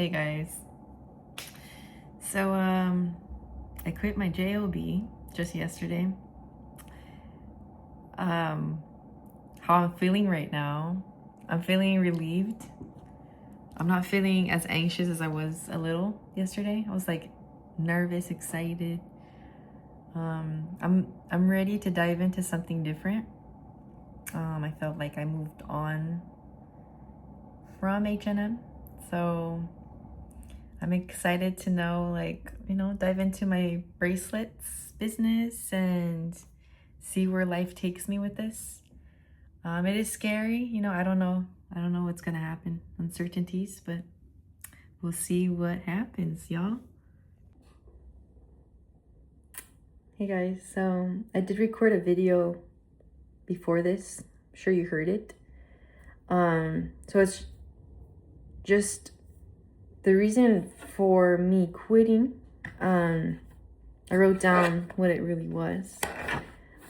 Hey guys. So I quit my job just yesterday. How I'm feeling right now, I'm feeling relieved. I'm not feeling as anxious as I was a little yesterday. I was like nervous, excited. I'm ready to dive into something different. I felt like I moved on from H&M. So I'm excited to dive into my bracelets business and see where life takes me with this. It is scary, I don't know what's gonna happen, uncertainties, but we'll see what happens, y'all. Hey guys, so I did record a video before this. I'm sure you heard it. So it's just the reason for me quitting. I wrote down what it really was.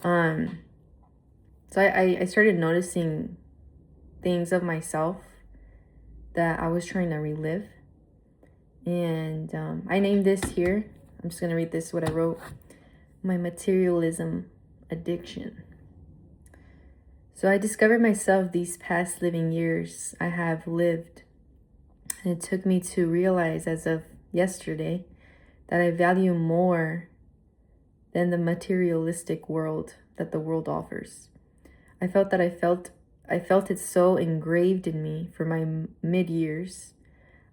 So I started noticing things of myself that I was trying to relive. And I named this here. I'm just going to read this, what I wrote. My materialism addiction. So I discovered myself these past living years I have lived. And it took me to realize as of yesterday that I value more than the materialistic world that the world offers. I felt it so engraved in me for my mid-years.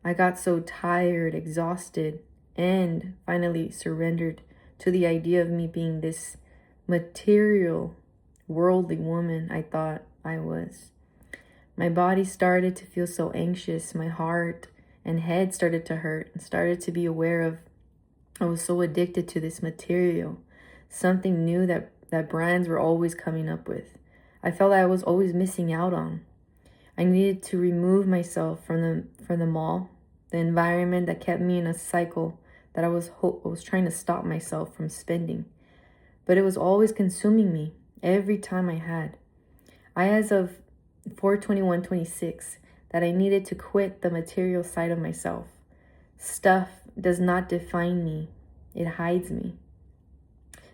I got so tired, exhausted, and finally surrendered to the idea of me being this material, worldly woman I thought I was. My body started to feel so anxious. My heart and head started to hurt and started to be aware of I was so addicted to this material, something new that brands were always coming up with. I felt I was always missing out on. I needed to remove myself from the mall, the environment that kept me in a cycle that I was trying to stop myself from spending. But it was always consuming me every time I had. As of 4/21/26, that I needed to quit the material side of myself. Stuff does not define me. It hides me.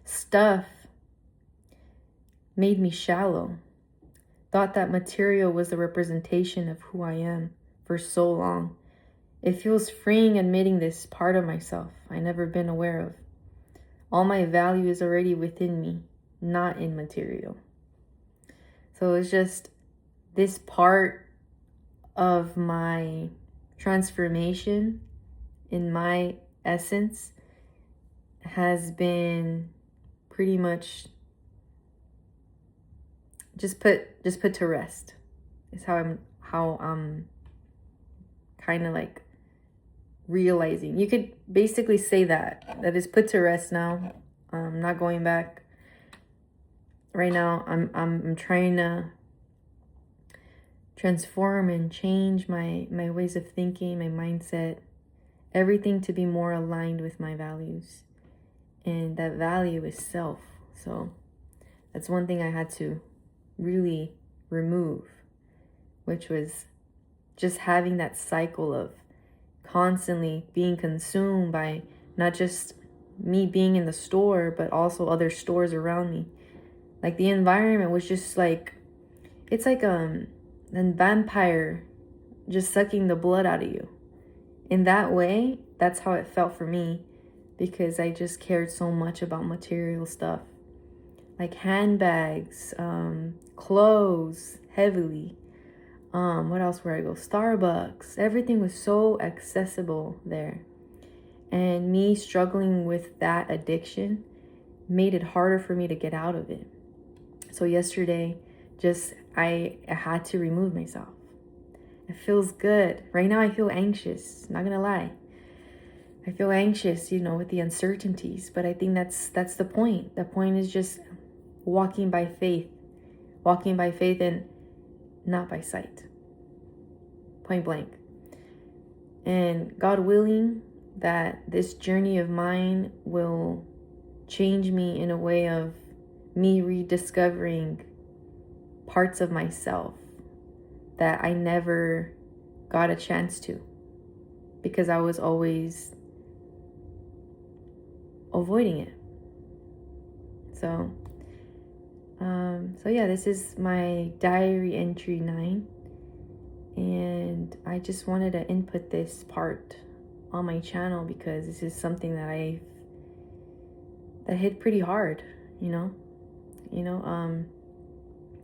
Stuff made me shallow. Thought that material was a representation of who I am for so long. It feels freeing admitting this part of myself I never been aware of. All my value is already within me, not in material. So it's just this part of my transformation in my essence has been pretty much just put to rest. Is how I'm kind of like realizing. You could basically say that is put to rest now. I'm not going back. Right now I'm trying to transform and change my ways of thinking, my mindset, everything to be more aligned with my values. And that value is self. So that's one thing I had to really remove, which was just having that cycle of constantly being consumed by not just me being in the store, but also other stores around me. Like the environment was just like, it's like a vampire just sucking the blood out of you. In that way, that's how it felt for me, because I just cared so much about material stuff. Like handbags, clothes, heavily. What else where I go? Starbucks. Everything was so accessible there. And me struggling with that addiction made it harder for me to get out of it. So yesterday, I had to remove myself. It feels good. Right now I feel anxious, not gonna lie. I feel anxious, with the uncertainties, but I think that's the point. The point is just walking by faith and not by sight. Point blank. And God willing, that this journey of mine will change me in a way of me rediscovering parts of myself that I never got a chance to. because I was always avoiding it. So yeah, this is my diary entry 9, and I just wanted to input this part on my channel because this is something that hit pretty hard, you know.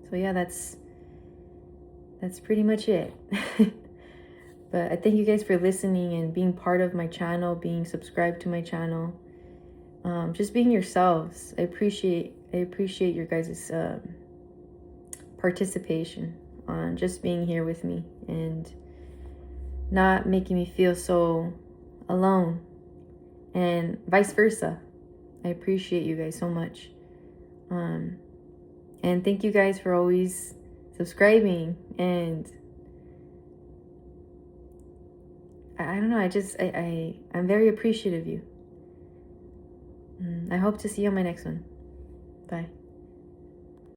So yeah, that's pretty much it. But I thank you guys for listening and being part of my channel, being subscribed to my channel, just being yourselves. I appreciate your guys' participation on just being here with me and not making me feel so alone, and vice versa. I appreciate you guys so much. And thank you guys for always subscribing, and I don't know, I'm very appreciative of you. I hope to see you on my next one. Bye.